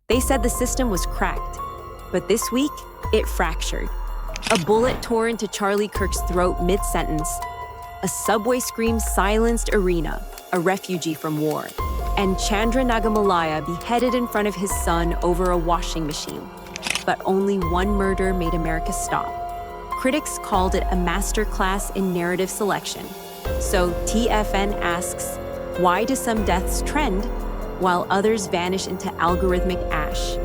They said the system was cracked. But this week, it fractured. A bullet tore into Charlie Kirk's throat mid-sentence. A subway scream silenced Iryna, a refugee from war. And Chandra Naga Malaya beheaded in front of his son over a washing machine. But only one murder made America stop. Critics called it a masterclass in narrative selection. So TFN asks, why do some deaths trend while others vanish into algorithmic ash?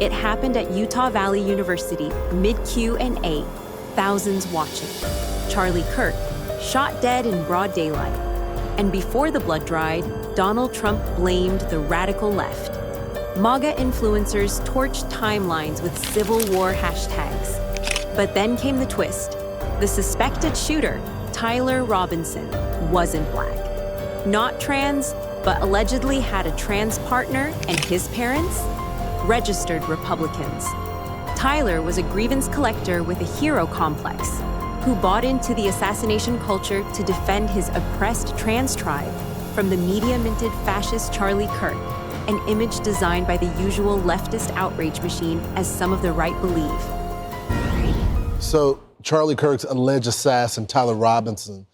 It happened at Utah Valley University, mid-Q&A, thousands watching. Charlie Kirk, shot dead in broad daylight. And before the blood dried, Donald Trump blamed the radical left. MAGA influencers torched timelines with Civil War hashtags. But then came the twist. The suspected shooter, Tyler Robinson, wasn't black. Not trans, but allegedly had a trans partner, and his parents? Registered Republicans. Tyler was a grievance collector with a hero complex who bought into the assassination culture to defend his oppressed trans tribe from the media-minted fascist Charlie Kirk, an image designed by the usual leftist outrage machine, as some of the right believe. So Charlie Kirk's alleged assassin, Tyler Robinson,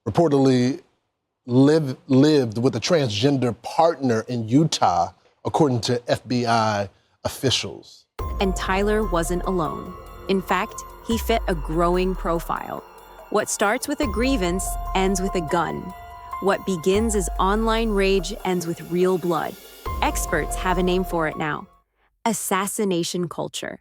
reportedly lived with a transgender partner in Utah, according to FBI officials. And Tyler wasn't alone. In fact, he fit a growing profile. What starts with a grievance ends with a gun. What begins as online rage ends with real blood. Experts have a name for it now: assassination culture.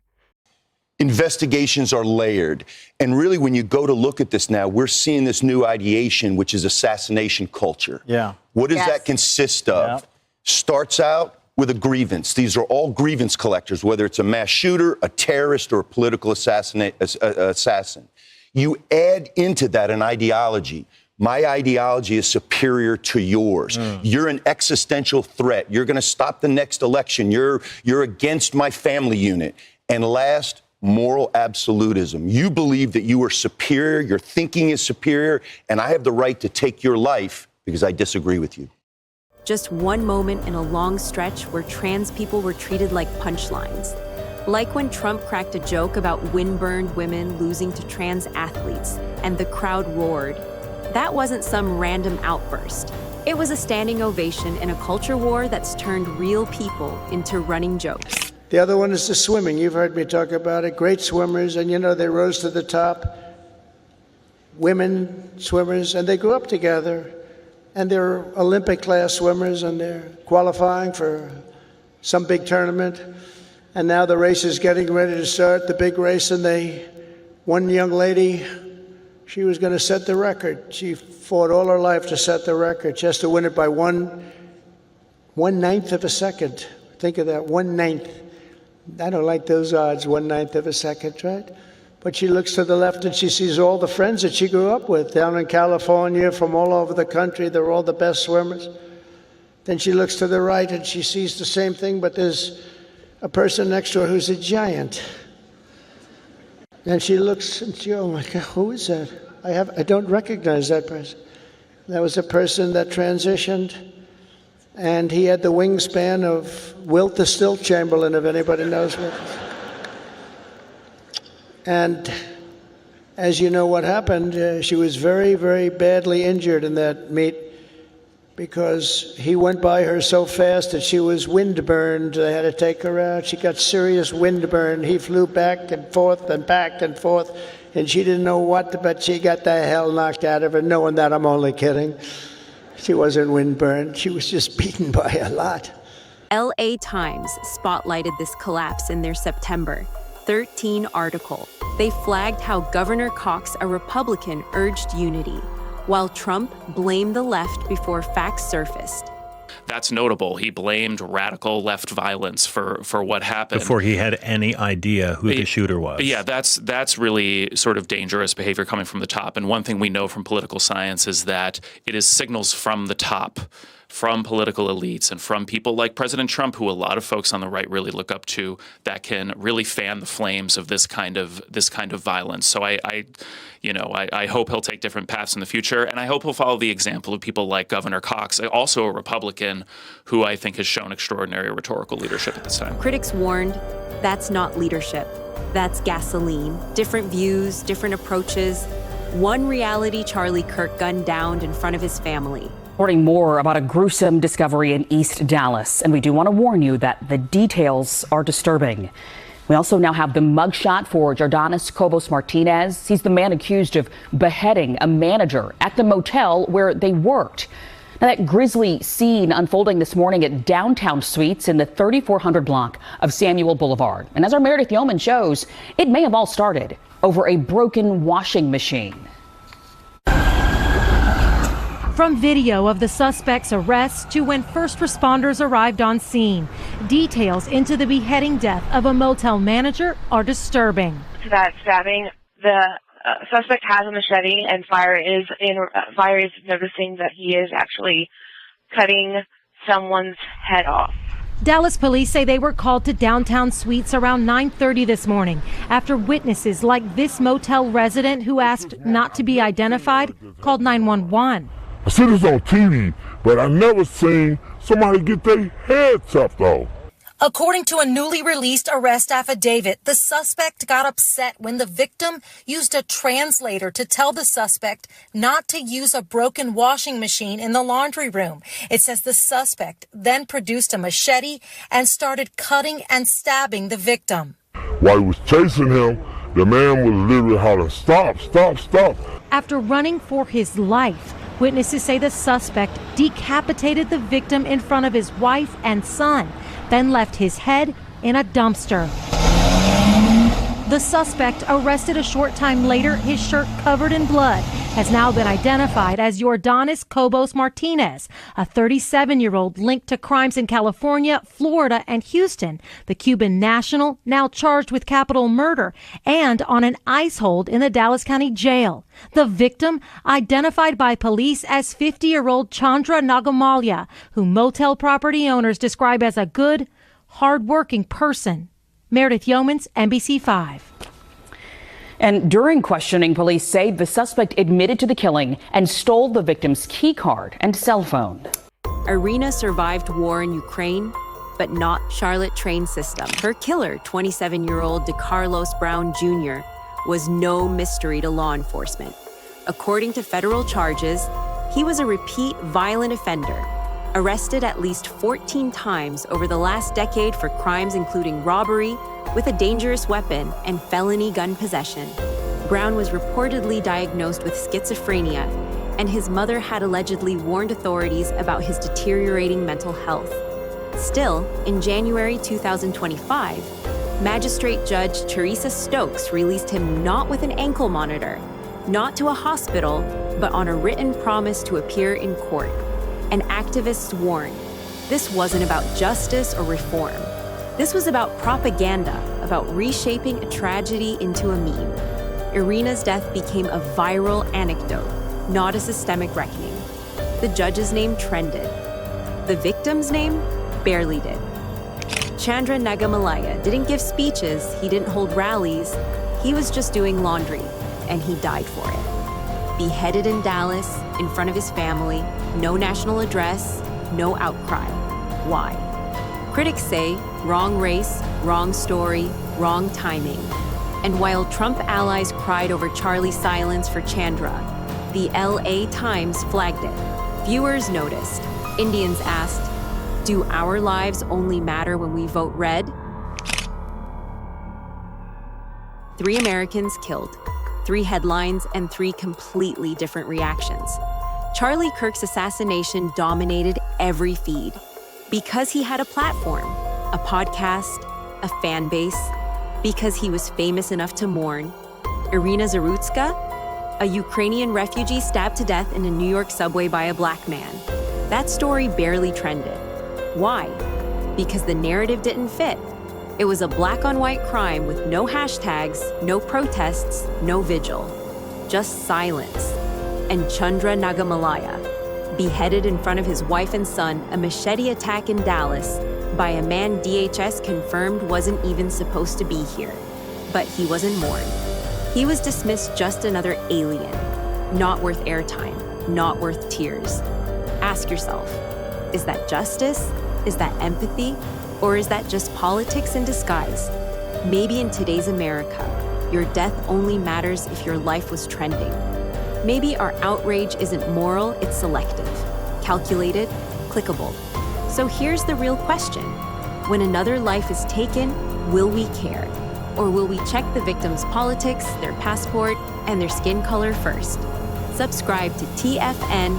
Investigations are layered. And really, when you go to look at this now, we're seeing this new ideation, which is assassination culture. Yeah. What does that consist of? Yeah. Starts out with a grievance. These are all grievance collectors, whether it's a mass shooter, a terrorist, or a political assassin. You add into that an ideology. My ideology is superior to yours. You're an existential threat. You're going to stop the next election. You're against my family unit. And last, moral absolutism. You believe that you are superior, your thinking is superior, and I have the right to take your life because I disagree with you. Just one moment in a long stretch where trans people were treated like punchlines. Like when Trump cracked a joke about windburned women losing to trans athletes, and the crowd roared. That wasn't some random outburst. It was a standing ovation in a culture war that's turned real people into running jokes. The other one is the swimming. You've heard me talk about it. Great swimmers, and they rose to the top. Women swimmers, and they grew up together. And they're Olympic-class swimmers, and they're qualifying for some big tournament. And now the race is getting ready to start, the big race, and one young lady, she was going to set the record. She fought all her life to set the record. She has to win it by one-ninth of a second. Think of that, 1/9. I don't like those odds, 1/9 of a second, right? But she looks to the left and she sees all the friends that she grew up with down in California, from all over the country. They're all the best swimmers. Then she looks to the right and she sees the same thing, but there's a person next to her who's a giant. And she looks and she, oh my God, who is that? I don't recognize that person. That was a person that transitioned, and he had the wingspan of Wilt the Stilt Chamberlain, if anybody knows what. And as you know what happened, she was very, very badly injured in that meet because he went by her so fast that she was windburned. They had to take her out. She got serious windburn. He flew back and forth, and she didn't know what, but she got the hell knocked out of her, knowing that I'm only kidding. She wasn't windburned. She was just beaten by a lot. LA Times spotlighted this collapse in their September 13 article. They flagged how Governor Cox, a Republican, urged unity, while Trump blamed the left before facts surfaced. That's notable. He blamed radical left violence for what happened. Before he had any idea who the shooter was. Yeah, that's really sort of dangerous behavior coming from the top. And one thing we know from political science is that it is signals from the top from political elites and from people like President Trump, who a lot of folks on the right really look up to, that can really fan the flames of this kind of violence. So I hope he'll take different paths in the future, and I hope he'll follow the example of people like Governor Cox, also a Republican, who I think has shown extraordinary rhetorical leadership at this time. Critics warned, that's not leadership. That's gasoline. Different views, different approaches. One reality Charlie Kirk gunned down in front of his family. Reporting more about a gruesome discovery in East Dallas. And we do want to warn you that the details are disturbing. We also now have the mugshot for Jordanis Cobos Martinez. He's the man accused of beheading a manager at the motel where they worked. Now, that grisly scene unfolding this morning at Downtown Suites in the 3400 block of Samuel Boulevard. And as our Meredith Yeoman shows, it may have all started over a broken washing machine. From video of the suspect's arrest to when first responders arrived on scene, details into the beheading death of a motel manager are disturbing. That stabbing, the suspect has a machete, and Fire is noticing that he is actually cutting someone's head off. Dallas police say they were called to Downtown Suites around 9:30 this morning after witnesses like this motel resident who asked not to be identified called 911. I see this on TV, but I never seen somebody get their head chopped off. According to a newly released arrest affidavit, the suspect got upset when the victim used a translator to tell the suspect not to use a broken washing machine in the laundry room. It says the suspect then produced a machete and started cutting and stabbing the victim. While he was chasing him, the man was literally hollering, "Stop, stop, stop." After running for his life, witnesses say the suspect decapitated the victim in front of his wife and son, then left his head in a dumpster. The suspect, arrested a short time later, his shirt covered in blood, has now been identified as Jordanis Cobos Martinez, a 37-year-old linked to crimes in California, Florida, and Houston. The Cuban national now charged with capital murder and on an ICE hold in the Dallas County Jail. The victim, identified by police as 50-year-old Chandra Naga Malaya, who motel property owners describe as a good, hard-working person. Meredith Yeomans, NBC5. And during questioning, police say the suspect admitted to the killing and stole the victim's key card and cell phone. Iryna survived war in Ukraine, but not Charlotte train system. Her killer, 27-year-old Decarlos Brown Jr., was no mystery to law enforcement. According to federal charges, he was a repeat violent offender, arrested at least 14 times over the last decade for crimes including robbery with a dangerous weapon and felony gun possession. Brown was reportedly diagnosed with schizophrenia, and his mother had allegedly warned authorities about his deteriorating mental health. Still, in January 2025, Magistrate Judge Teresa Stokes released him not with an ankle monitor, not to a hospital, but on a written promise to appear in court. And activists warned, this wasn't about justice or reform. This was about propaganda, about reshaping a tragedy into a meme. Iryna's death became a viral anecdote, not a systemic reckoning. The judge's name trended. The victim's name barely did. Chandra Naga Malaya didn't give speeches, he didn't hold rallies, he was just doing laundry, and he died for it. Beheaded in Dallas, in front of his family, no national address, no outcry. Why? Critics say wrong race, wrong story, wrong timing. And while Trump allies cried over Charlie's silence for Chandra, the LA Times flagged it. Viewers noticed. Indians asked, do our lives only matter when we vote red? 3 Americans killed, 3 headlines, and 3 completely different reactions. Charlie Kirk's assassination dominated every feed because he had a platform, a podcast, a fan base, because he was famous enough to mourn. Iryna Zarutska, a Ukrainian refugee stabbed to death in a New York subway by a black man. That story barely trended. Why? Because the narrative didn't fit. It was a black-on-white crime with no hashtags, no protests, no vigil. Just silence. And Chandra Naga Malaya, Beheaded in front of his wife and son, a machete attack in Dallas by a man DHS confirmed wasn't even supposed to be here. But he wasn't mourned. He was dismissed just another alien. Not worth airtime, not worth tears. Ask yourself, is that justice? Is that empathy? Or is that just politics in disguise? Maybe in today's America, your death only matters if your life was trending. Maybe our outrage isn't moral, it's selective, calculated, clickable. So here's the real question. When another life is taken, will we care? Or will we check the victim's politics, their passport, and their skin color first? Subscribe to TFN